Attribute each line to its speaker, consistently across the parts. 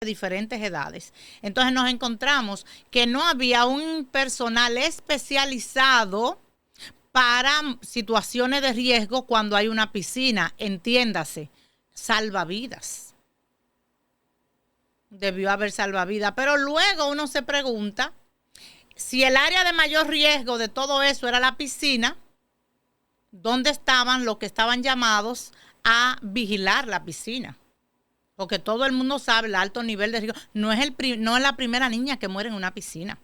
Speaker 1: de diferentes edades. Entonces nos encontramos que no había un personal especializado para situaciones de riesgo cuando hay una piscina, entiéndase, salvavidas. Debió haber salvavidas, pero luego uno se pregunta si el área de mayor riesgo de todo eso era la piscina, ¿dónde estaban los que estaban llamados a vigilar la piscina? Porque todo el mundo sabe el alto nivel de riesgo. No es la primera niña que muere en una piscina.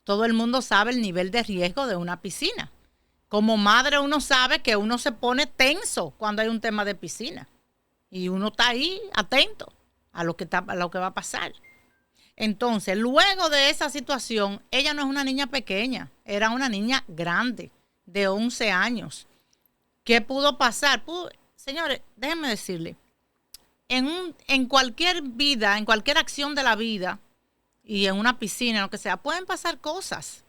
Speaker 1: Todo el mundo sabe el nivel de riesgo de una piscina. Como madre uno sabe que uno se pone tenso cuando hay un tema de piscina. Y uno está ahí atento a lo que va a pasar. Entonces, luego de esa situación, ella no es una niña pequeña, era una niña grande, de 11 años. ¿Qué pudo pasar? Señores, déjenme decirle, en cualquier vida, en cualquier acción de la vida, y en una piscina, lo que sea, pueden pasar cosas,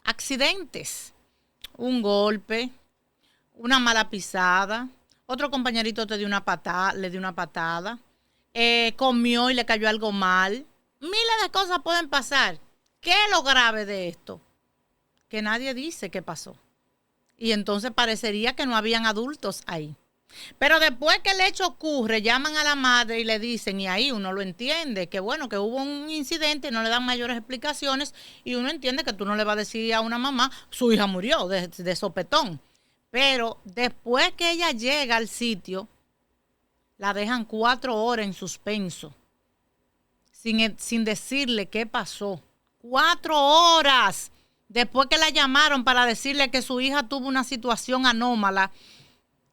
Speaker 1: accidentes, un golpe, una mala pisada, otro compañerito te dio una patada, le dio una patada, comió y le cayó algo mal. Miles de cosas pueden pasar. ¿Qué es lo grave de esto? Que nadie dice qué pasó. Y entonces parecería que no habían adultos ahí. Pero después que el hecho ocurre, llaman a la madre y le dicen, y ahí uno lo entiende, que bueno, que hubo un incidente y no le dan mayores explicaciones, y uno entiende que tú no le vas a decir a una mamá, su hija murió de sopetón. Pero después que ella llega al sitio, la dejan 4 horas en suspenso, sin decirle qué pasó. 4 horas después que la llamaron para decirle que su hija tuvo una situación anómala,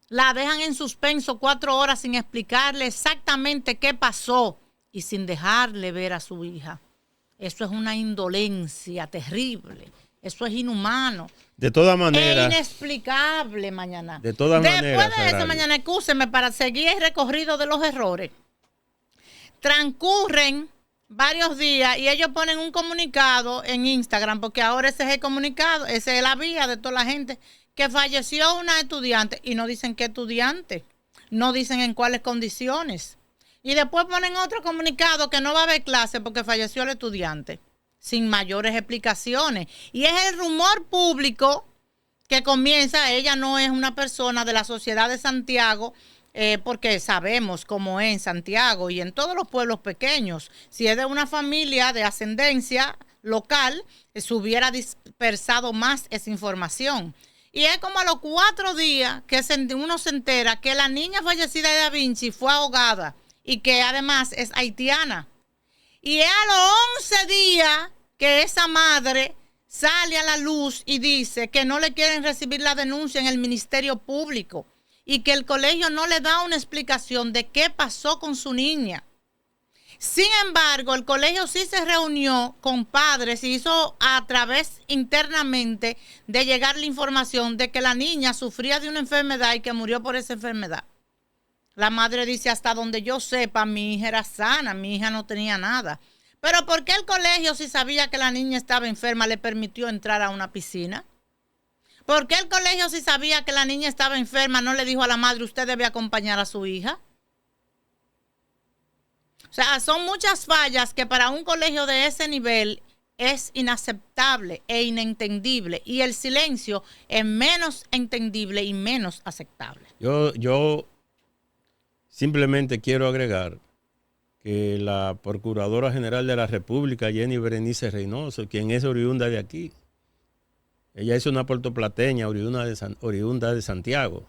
Speaker 1: la dejan en suspenso 4 horas sin explicarle exactamente qué pasó y sin dejarle ver a su hija. Eso es una indolencia terrible. Eso es inhumano.
Speaker 2: De todas maneras.
Speaker 1: Es inexplicable, mañana.
Speaker 2: De todas maneras.
Speaker 1: Después de eso, mañana, excúseme para seguir el recorrido de los errores. Transcurren varios días y ellos ponen un comunicado en Instagram, porque ahora ese es el comunicado, esa es la vía de toda la gente, que falleció una estudiante y no dicen qué estudiante, no dicen en cuáles condiciones. Y después ponen otro comunicado que no va a haber clase porque falleció el estudiante, sin mayores explicaciones. Y es el rumor público que comienza. Ella no es una persona de la sociedad de Santiago, porque sabemos cómo es en Santiago y en todos los pueblos pequeños. Si es de una familia de ascendencia local, se hubiera dispersado más esa información. Y es como a los 4 días que uno se entera que la niña fallecida de Da Vinci fue ahogada y que además es haitiana. Y es a los 11 días que esa madre sale a la luz y dice que no le quieren recibir la denuncia en el Ministerio Público y que el colegio no le da una explicación de qué pasó con su niña. Sin embargo, el colegio sí se reunió con padres y hizo a través internamente de llegar la información de que la niña sufría de una enfermedad y que murió por esa enfermedad. La madre dice, hasta donde yo sepa, mi hija era sana, mi hija no tenía nada. Pero ¿por qué el colegio, si sabía que la niña estaba enferma, le permitió entrar a una piscina? ¿Por qué el colegio, si sabía que la niña estaba enferma, no le dijo a la madre, usted debe acompañar a su hija? O sea, son muchas fallas que para un colegio de ese nivel es inaceptable e inentendible. Y el silencio es menos entendible y menos aceptable.
Speaker 2: Yo simplemente quiero agregar que la Procuradora General de la República, Jenny Berenice Reynoso, quien es oriunda de aquí, ella es una puertoplateña, oriunda de Santiago,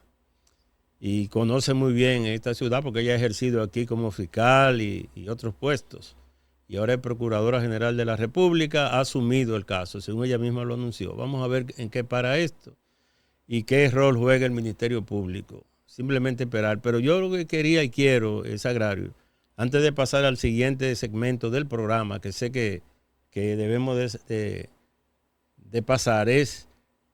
Speaker 2: y conoce muy bien esta ciudad porque ella ha ejercido aquí como fiscal y otros puestos. Y ahora es Procuradora General de la República, ha asumido el caso, según ella misma lo anunció. Vamos a ver en qué para esto y qué rol juega el Ministerio Público. Simplemente esperar. Pero yo lo que quería y quiero es, Agrario, antes de pasar al siguiente segmento del programa, que sé que debemos de pasar, es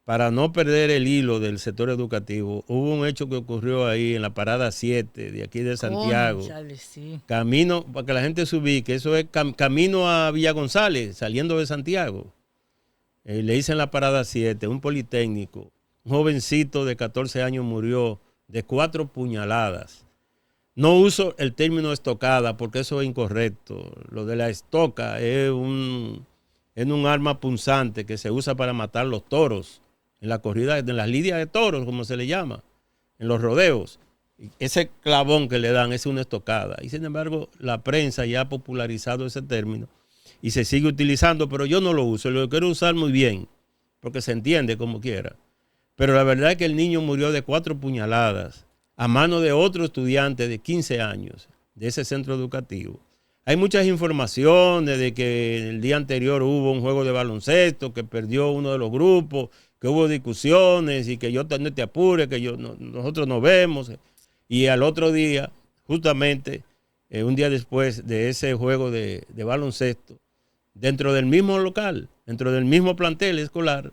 Speaker 2: para no perder el hilo del sector educativo. Hubo un hecho que ocurrió ahí en la parada 7 de aquí de Santiago.
Speaker 1: Chale, sí.
Speaker 2: Camino, para que la gente se ubique, eso es camino a Villa González, saliendo de Santiago. Le dicen la parada 7, un politécnico, un jovencito de 14 años murió de 4 puñaladas. No uso el término estocada porque eso es incorrecto. Lo de la estoca es un arma punzante que se usa para matar los toros en la corrida, en las lidias de toros, como se le llama, en los rodeos. Ese clavón que le dan es una estocada. Y sin embargo, la prensa ya ha popularizado ese término y se sigue utilizando, pero yo no lo uso. Lo quiero usar muy bien, porque se entiende como quiera. Pero la verdad es que el niño murió de 4 puñaladas a mano de otro estudiante de 15 años de ese centro educativo. Hay muchas informaciones de que el día anterior hubo un juego de baloncesto, que perdió uno de los grupos, que hubo discusiones y que no te apures, que nosotros nos vemos. Y al otro día, justamente un día después de ese juego de baloncesto, dentro del mismo local, dentro del mismo plantel escolar,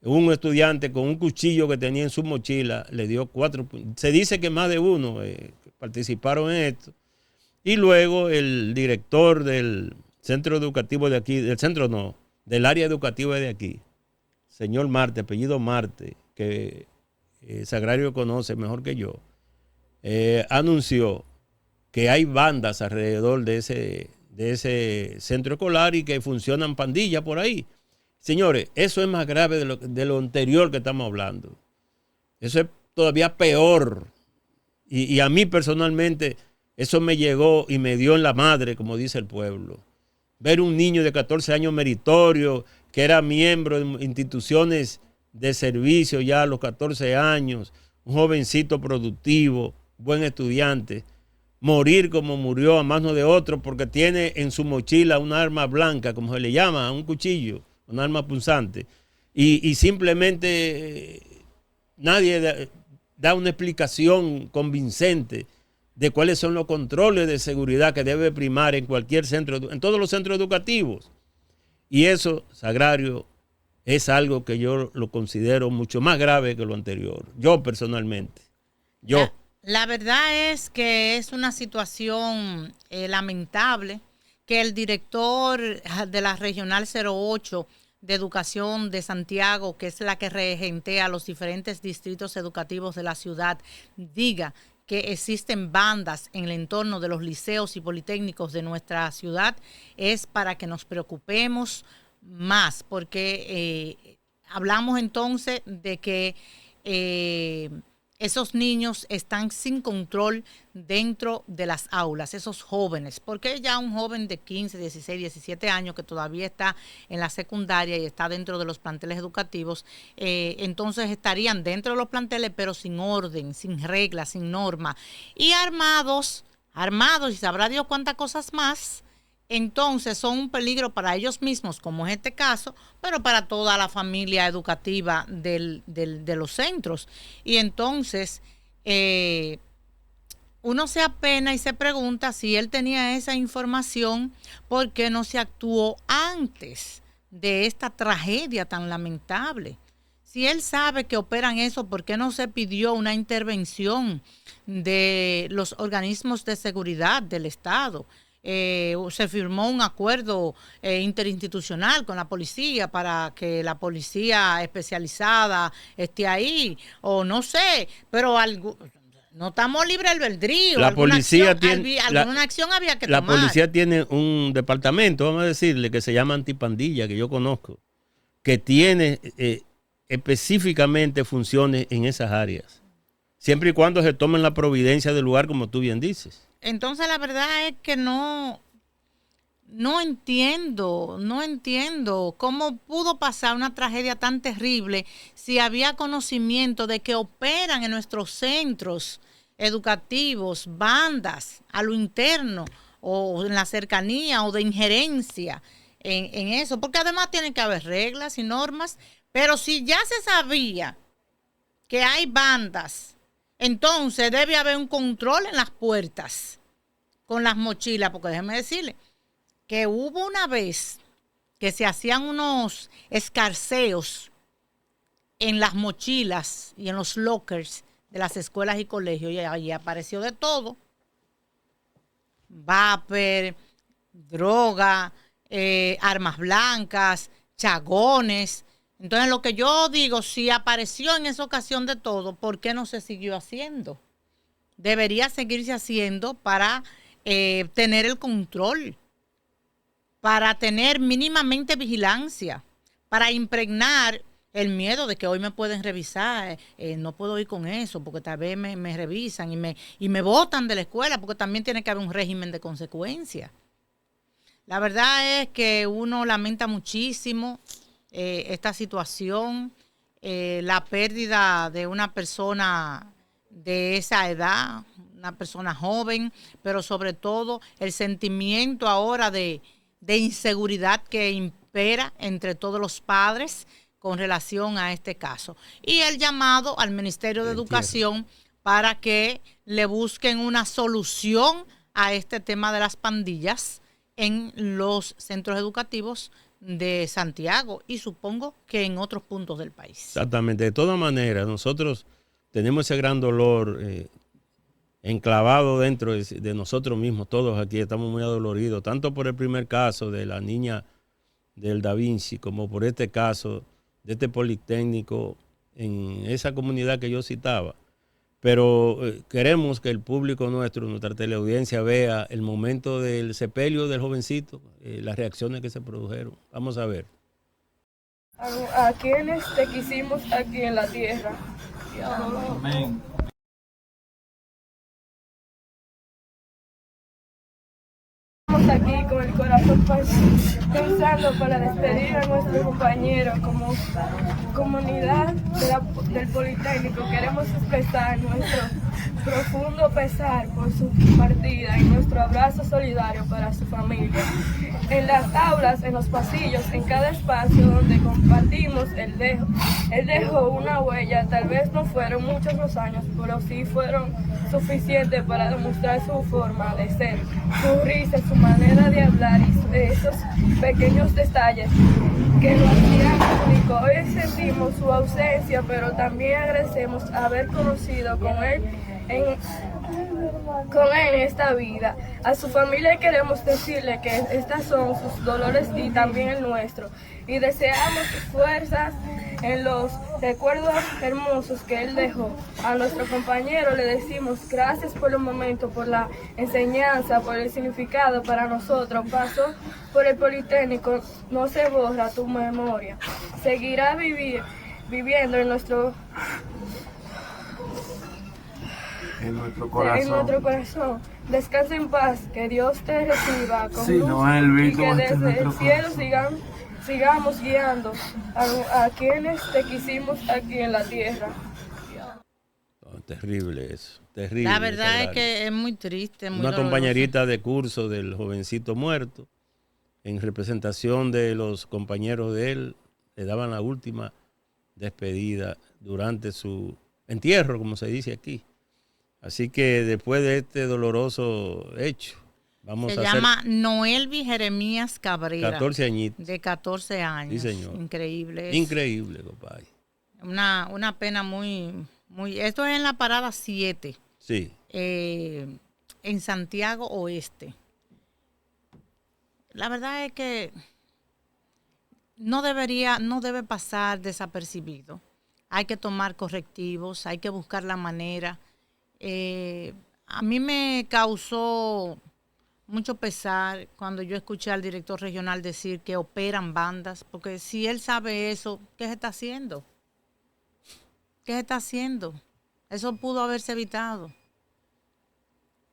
Speaker 2: un estudiante con un cuchillo que tenía en su mochila le dio 4. Se dice que más de uno participaron en esto. Y luego el director del centro educativo de aquí, del área educativa de aquí, señor Marte, apellido Marte, que Sagrario conoce mejor que yo, anunció que hay bandas alrededor de ese centro escolar y que funcionan pandillas por ahí. Señores, eso es más grave de lo anterior que estamos hablando. Eso es todavía peor. Y a mí personalmente eso me llegó y me dio en la madre, como dice el pueblo. Ver un niño de 14 años meritorio, que era miembro de instituciones de servicio ya a los 14 años, un jovencito productivo, buen estudiante, morir como murió a manos de otro porque tiene en su mochila una arma blanca, como se le llama, un cuchillo, un arma punzante, y simplemente nadie da una explicación convincente de cuáles son los controles de seguridad que debe primar en cualquier centro, en todos los centros educativos. Y eso, Sagrario, es algo que yo lo considero mucho más grave que lo anterior. Yo personalmente.
Speaker 1: La verdad es que es una situación lamentable que el director de la Regional 08 de Educación de Santiago, que es la que regentea los diferentes distritos educativos de la ciudad, diga que existen bandas en el entorno de los liceos y politécnicos de nuestra ciudad, es para que nos preocupemos más, porque hablamos entonces de que esos niños están sin control dentro de las aulas, esos jóvenes, porque ya un joven de 15, 16, 17 años que todavía está en la secundaria y está dentro de los planteles educativos, entonces estarían dentro de los planteles pero sin orden, sin reglas, sin norma y armados y sabrá Dios cuántas cosas más. Entonces son un peligro para ellos mismos, como es este caso, pero para toda la familia educativa de los centros. Y entonces uno se apena y se pregunta si él tenía esa información, ¿por qué no se actuó antes de esta tragedia tan lamentable? Si él sabe que operan eso, ¿por qué no se pidió una intervención de los organismos de seguridad del Estado? Se firmó un acuerdo interinstitucional con la policía para que la policía especializada esté ahí, o no sé, pero no estamos libres del albedrío.
Speaker 2: La policía
Speaker 1: alguna acción había que tomar.
Speaker 2: La policía tiene un departamento, vamos a decirle, que se llama Antipandilla, que yo conozco, que tiene específicamente funciones en esas áreas, siempre y cuando se tomen la providencia del lugar, como tú bien dices.
Speaker 1: Entonces la verdad es que no entiendo cómo pudo pasar una tragedia tan terrible si había conocimiento de que operan en nuestros centros educativos bandas a lo interno o en la cercanía o de injerencia en eso, porque además tienen que haber reglas y normas, pero si ya se sabía que hay bandas, entonces debe haber un control en las puertas con las mochilas, porque déjeme decirle que hubo una vez que se hacían unos escarceos en las mochilas y en los lockers de las escuelas y colegios, y ahí apareció de todo: vapor, droga, armas blancas, chagones. Entonces lo que yo digo, si apareció en esa ocasión de todo, ¿por qué no se siguió haciendo? debería seguirse haciendo para tener el control, para tener mínimamente vigilancia, para impregnar el miedo de que hoy me pueden revisar, no puedo ir con eso porque tal vez me revisan y me botan de la escuela, porque también tiene que haber un régimen de consecuencias. La verdad es que uno lamenta muchísimo esta situación, la pérdida de una persona de esa edad, una persona joven, pero sobre todo el sentimiento ahora de inseguridad que impera entre todos los padres con relación a este caso. Y el llamado al Ministerio de Educación para que le busquen una solución a este tema de las pandillas en los centros educativos de Santiago y supongo que en otros puntos del país.
Speaker 2: Exactamente. De todas maneras, nosotros tenemos ese gran dolor enclavado dentro de nosotros mismos. Todos aquí estamos muy adoloridos, tanto por el primer caso de la niña del Da Vinci como por este caso de este Politécnico en esa comunidad que yo citaba. Pero queremos que el público nuestro, nuestra teleaudiencia, vea el momento del sepelio del jovencito, las reacciones que se produjeron. Vamos a ver.
Speaker 3: A quienes te quisimos aquí en la tierra. Amén. Estamos aquí con el corazón pensando para despedir a nuestro compañero como comunidad del Politécnico. Queremos expresar nuestro profundo pesar por su partida y nuestro abrazo solidario para su familia. En las aulas, en los pasillos, en cada espacio donde compartimos, él dejó una huella. Tal vez no fueron muchos los años, pero sí fueron suficientes para demostrar su forma de ser, su risa, su manera de hablar y esos pequeños detalles que lo hacían único. Hoy sentimos su ausencia, pero también agradecemos haber conocido con él en esta vida. A su familia queremos decirle que estas son sus dolores y también el nuestro, y deseamos fuerzas en los recuerdos hermosos que él dejó. A nuestro compañero le decimos gracias por el momento, por la enseñanza, por el significado para nosotros. Pasó por el Politécnico, no se borra tu memoria, seguirá viviendo en nuestro corazón. Descansa en paz, que Dios te reciba con luz y que desde el cielo sigamos guiando a quienes te quisimos aquí en la tierra.
Speaker 2: Oh, terrible eso, terrible.
Speaker 1: La verdad es que es muy triste, muy
Speaker 2: Una
Speaker 1: doloroso.
Speaker 2: compañerita de curso del jovencito muerto, en representación de los compañeros de él, le daban la última despedida durante su entierro, como se dice aquí. Así que después de este doloroso hecho,
Speaker 1: se llama Noelvi Jeremías Cabrera.
Speaker 2: 14 añitos.
Speaker 1: De 14 años.
Speaker 2: Sí, señor.
Speaker 1: Increíble.
Speaker 2: Increíble, compadre.
Speaker 1: Una pena muy... Esto es en la parada 7.
Speaker 2: Sí.
Speaker 1: En Santiago Oeste. La verdad es que no debe pasar desapercibido. Hay que tomar correctivos, hay que buscar la manera. A mí me causó mucho pesar cuando yo escuché al director regional decir que operan bandas, porque si él sabe eso, ¿qué se está haciendo? ¿Qué se está haciendo? Eso pudo haberse evitado.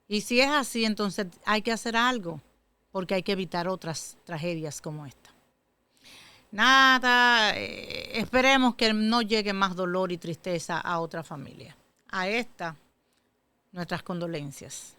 Speaker 1: Y si es así, entonces hay que hacer algo, porque hay que evitar otras tragedias como esta. Nada, esperemos que no llegue más dolor y tristeza a otra familia. A esta, nuestras condolencias.